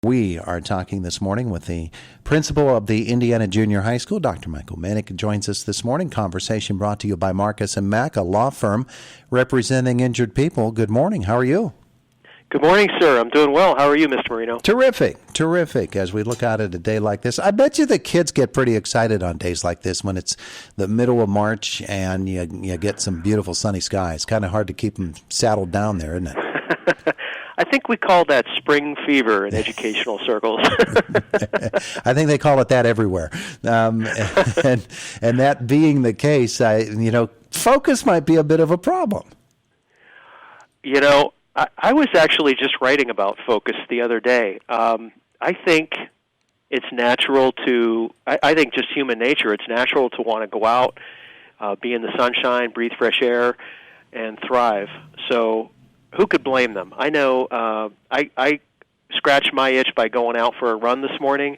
We are talking this morning with the principal of the Indiana Junior High School, Dr. Michael Minnick, joins us this morning. Conversation brought to you by Marcus & Mack, a law firm representing injured people. Good morning. How are you? Good morning, sir. I'm doing well. How are you, Mr. Marino? Terrific. As we look out at a day like this, I bet you the kids get pretty excited on days like this when it's the middle of March and you get some beautiful sunny skies. Kind of hard to keep them saddled down there, isn't it? I think we call that spring fever in educational circles. I think they call it that everywhere. And that being the case, focus might be a bit of a problem. I was actually just writing about focus the other day. I think it's natural I think just human nature, it's natural to want to go out, be in the sunshine, breathe fresh air, and thrive. So who could blame them? I know I scratched my itch by going out for a run this morning.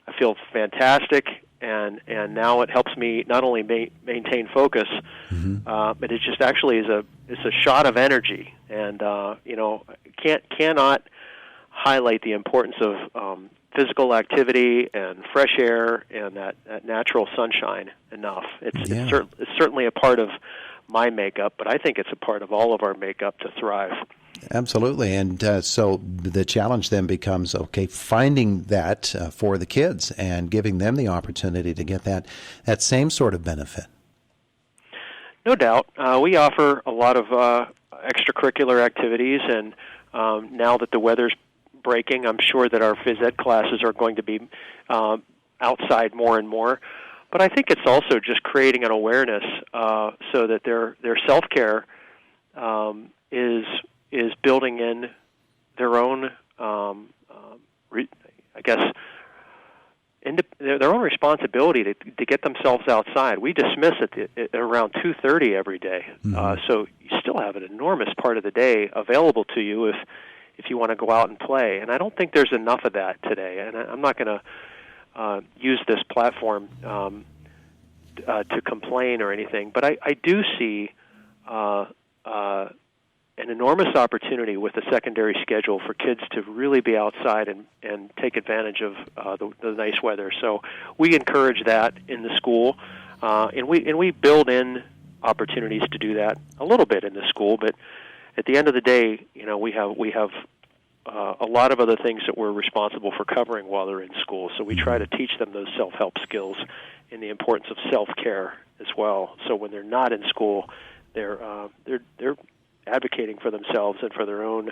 I feel fantastic, and now it helps me not only maintain focus, but it just actually is a shot of energy. And cannot highlight the importance of physical activity and fresh air and that natural sunshine enough. It's certainly a part of my makeup, but I think it's a part of all of our makeup to thrive. Absolutely. And so the challenge then becomes, finding that for the kids and giving them the opportunity to get that same sort of benefit. No doubt. We offer a lot of extracurricular activities, and now that the weather's breaking, I'm sure that our phys ed classes are going to be outside more and more. But I think it's also just creating an awareness so that their self-care is building in their own, their own responsibility to get themselves outside. We dismiss at around 2:30 every day, so you still have an enormous part of the day available to you if you want to go out and play. And I don't think there's enough of that today. And I'm not going to use this platform to complain or anything, but I do see an enormous opportunity with the secondary schedule for kids to really be outside and take advantage of the nice weather. So we encourage that in the school, and we build in opportunities to do that a little bit in the school. But at the end of the day, we have a lot of other things that we're responsible for covering while they're in school. So we try to teach them those self-help skills and the importance of self-care as well. So when they're not in school, they're advocating for themselves and for their own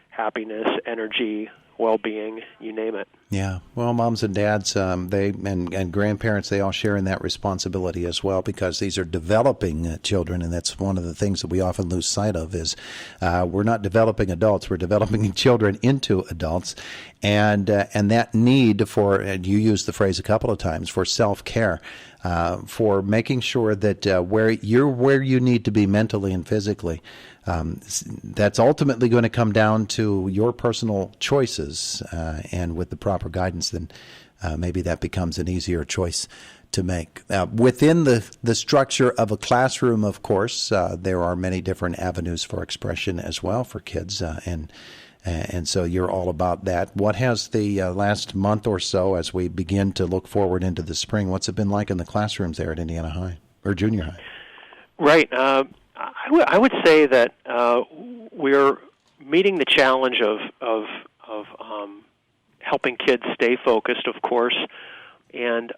happiness, energy, well-being, you name it. Yeah. Well, moms and dads, and grandparents, they all share in that responsibility as well, because these are developing children, and that's one of the things that we often lose sight of is we're not developing adults, we're developing children into adults, and that need for, and you used the phrase a couple of times, for self-care, for making sure that where you need to be mentally and physically. That's ultimately going to come down to your personal choices, and with the proper guidance, then maybe that becomes an easier choice to make. Within the structure of a classroom, of course, there are many different avenues for expression as well for kids, and so you're all about that. What has the last month or so, as we begin to look forward into the spring, what's it been like in the classrooms there at Indiana High or Junior High? Right. I would say that we're meeting the challenge of helping kids stay focused, of course, and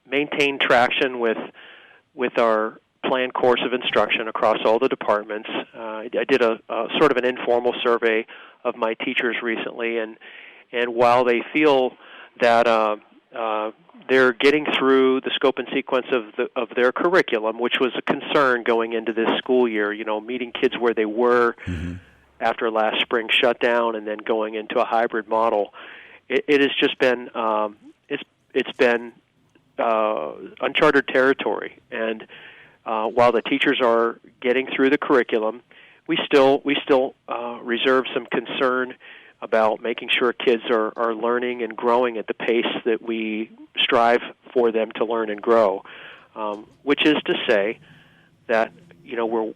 maintain traction with our planned course of instruction across all the departments. I did a sort of an informal survey of my teachers recently, and while they feel that they're getting through the scope and sequence of their curriculum, which was a concern going into this school year, meeting kids where they were after last spring shutdown and then going into a hybrid model. It has just been it's been uncharted territory, and while the teachers are getting through the curriculum, we still reserve some concern about making sure kids are learning and growing at the pace that we strive for them to learn and grow, which is to say that we're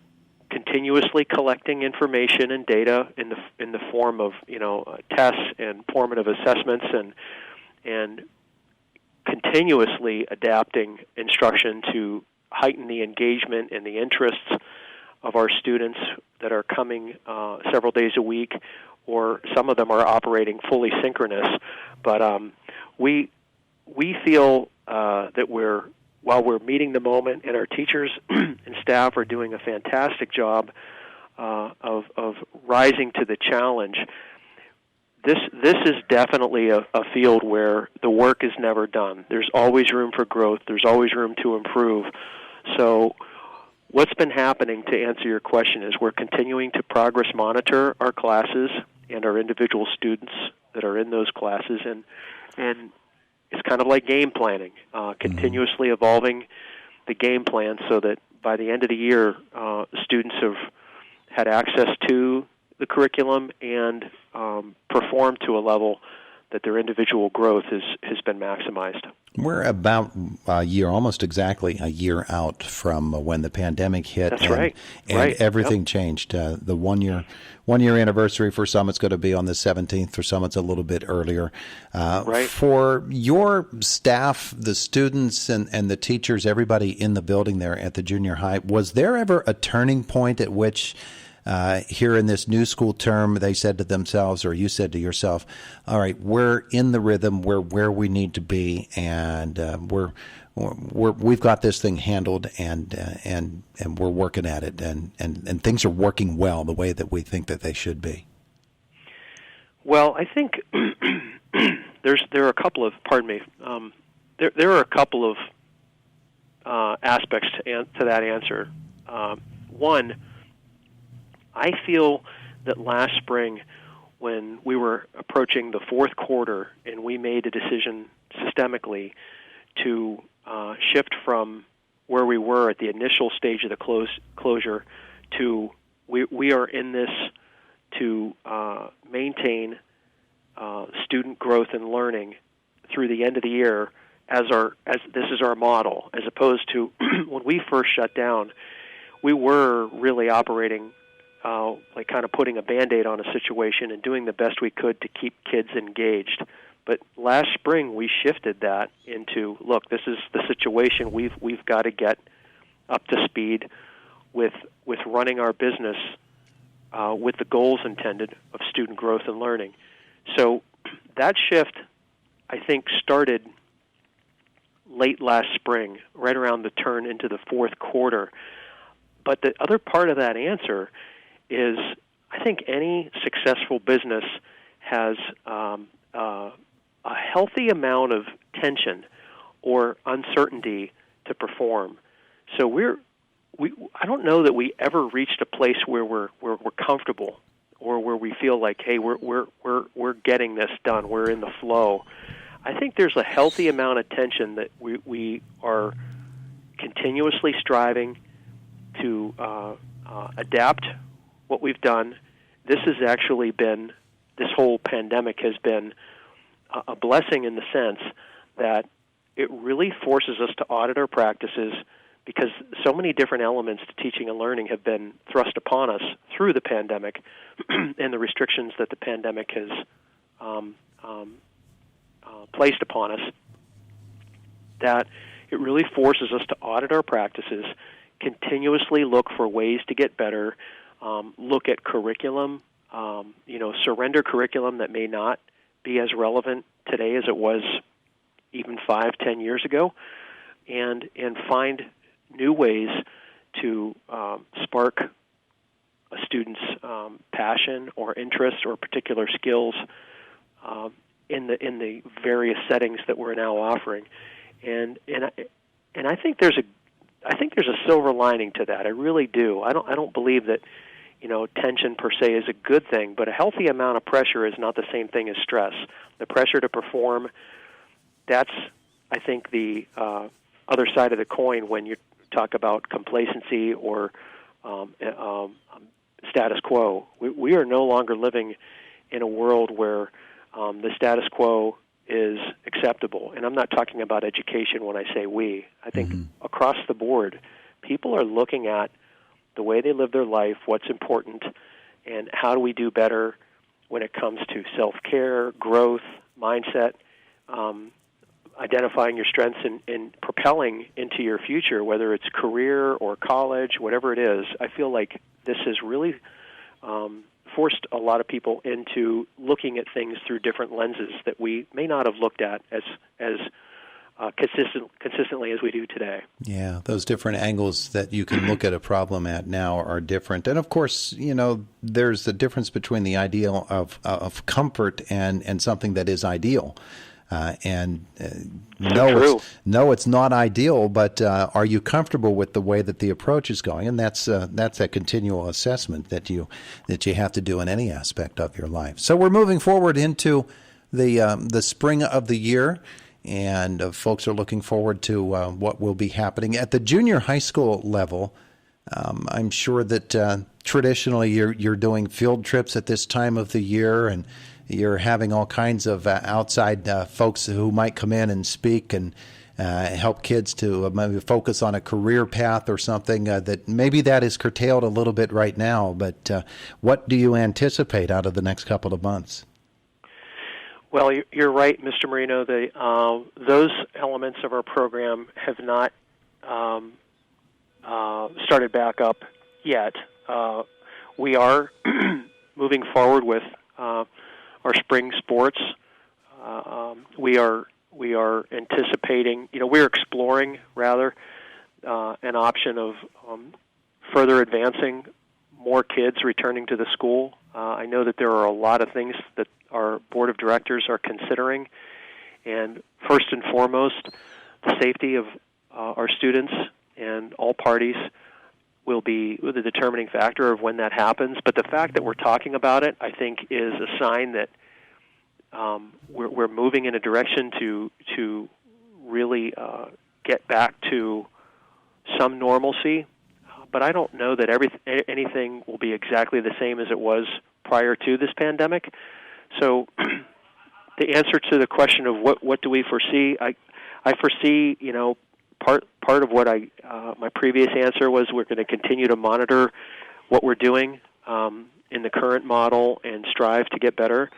continuously collecting information and data in the form of tests and formative assessments, and continuously adapting instruction to heighten the engagement and the interests of our students that are coming several days a week, or some of them are operating fully synchronous. But we feel that while we're meeting the moment, and our teachers and staff are doing a fantastic job of rising to the challenge, this is definitely a field where the work is never done. There's always room for growth. There's always room to improve. So what's been happening, to answer your question, is we're continuing to progress monitor our classes and our individual students that are in those classes, and it's kind of like game planning, continuously evolving the game plan so that by the end of the year, students have had access to the curriculum and perform to a level that their individual growth has been maximized. We're about a year, almost exactly a year out from when the pandemic hit. That's and, right. And right. everything changed. The one year anniversary for some, it's going to be on the 17th. For some, it's a little bit earlier. Right. For your staff, the students and the teachers, everybody in the building there at the junior high, was there ever a turning point at which here in this new school term, they said to themselves, or you said to yourself, all right, we're in the rhythm, we're where we need to be, and we've got this thing handled, and we're working at it, and things are working well the way that we think that they should be? Well, I think there are a couple of, there are a couple of aspects to that answer. One, I feel that last spring, when we were approaching the fourth quarter and we made a decision systemically to shift from where we were at the initial stage of the closure to we are in this to maintain student growth and learning through the end of the year as this is our model, as opposed to when we first shut down, we were really operating like kind of putting a Band-Aid on a situation and doing the best we could to keep kids engaged. But last spring we shifted that into, look, this is the situation. We've got to get up to speed with running our business with the goals intended of student growth and learning. So that shift, I think, started late last spring, right around the turn into the fourth quarter. But the other part of that answer is, I think any successful business has a healthy amount of tension or uncertainty to perform. So I don't know that we ever reached a place where we're comfortable or where we feel like, hey, we're getting this done, we're in the flow. I think there's a healthy amount of tension that we are continuously striving to adapt what we've done. This whole pandemic has been a blessing in the sense that it really forces us to audit our practices, because so many different elements to teaching and learning have been thrust upon us through the pandemic and the restrictions that the pandemic has placed upon us, that it really forces us to audit our practices, continuously look for ways to get better, look at curriculum, surrender curriculum that may not be as relevant today as it was even 5-10 years ago, and find new ways to spark a student's passion or interest or particular skills in the various settings that we're now offering, and I think there's a silver lining to that. I really do. I don't believe that tension per se is a good thing, but a healthy amount of pressure is not the same thing as stress. The pressure to perform, that's, I think, the other side of the coin when you talk about complacency or status quo. We are no longer living in a world where the status quo is acceptable. And I'm not talking about education when I say we. I think across the board, people are looking at the way they live their life, what's important, and how do we do better when it comes to self-care, growth, mindset, identifying your strengths and propelling into your future, whether it's career or college, whatever it is. I feel like this has really forced a lot of people into looking at things through different lenses that we may not have looked at as consistently as we do today. Yeah, those different angles that you can look at a problem at now are different. And of course, there's a difference between the ideal of comfort and something that is ideal. No, it's not ideal, but are you comfortable with the way that the approach is going? And that's a continual assessment that you have to do in any aspect of your life. So we're moving forward into the spring of the year, and folks are looking forward to what will be happening at the junior high school level. I'm sure that traditionally you're doing field trips at this time of the year, and you're having all kinds of outside folks who might come in and speak and help kids to maybe focus on a career path or something that maybe that is curtailed a little bit right now. But what do you anticipate out of the next couple of months? Well, you're right, Mr. Marino. Those elements of our program have not started back up yet. We are moving forward with our spring sports. We are anticipating, we're exploring rather an option of further advancing more kids returning to the school. I know that there are a lot of things that our board of directors are considering, and first and foremost, the safety of our students and all parties will be the determining factor of when that happens. But the fact that we're talking about it, I think, is a sign that we're moving in a direction to really get back to some normalcy. But I don't know that anything will be exactly the same as it was prior to this pandemic. So the answer to the question of what do we foresee, I foresee, part of what my previous answer was we're going to continue to monitor what we're doing in the current model and strive to get better.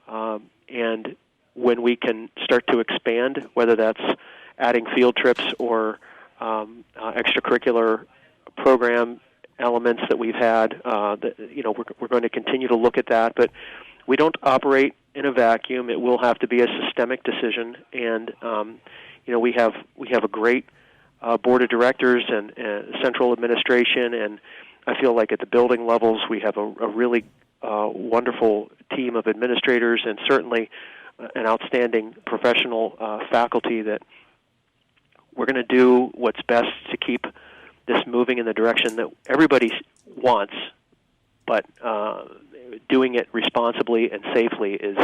And when we can start to expand, whether that's adding field trips or extracurricular program elements that we've had, we're going to continue to look at that. But we don't operate in a vacuum. It will have to be a systemic decision, and we have a great board of directors and central administration, and I feel like at the building levels we have a really wonderful team of administrators and certainly an outstanding professional faculty that we're going to do what's best to keep this moving in the direction that everybody wants, but doing it responsibly and safely is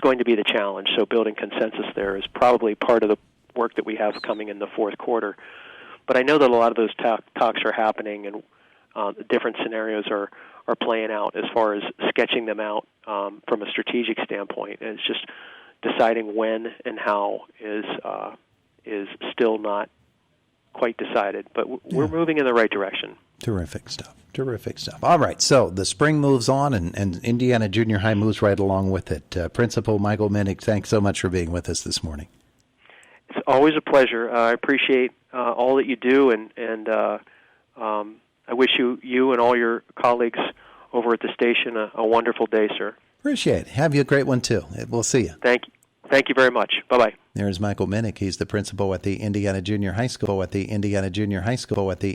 going to be the challenge. So building consensus there is probably part of the work that we have coming in the fourth quarter. But I know that a lot of those talks are happening, and the different scenarios are playing out as far as sketching them out from a strategic standpoint. And it's just deciding when and how is still not quite decided. But we're moving in the right direction. Terrific stuff. All right, so the spring moves on, and Indiana Junior High moves right along with it. Principal Michael Minnick, thanks so much for being with us this morning. It's always a pleasure. I appreciate all that you do, and I wish you and all your colleagues over at the station a wonderful day, sir. Appreciate it. Have you a great one, too. We'll see you. Thank you very much. Bye-bye. There's Michael Minnick. He's the principal at the Indiana Junior High School.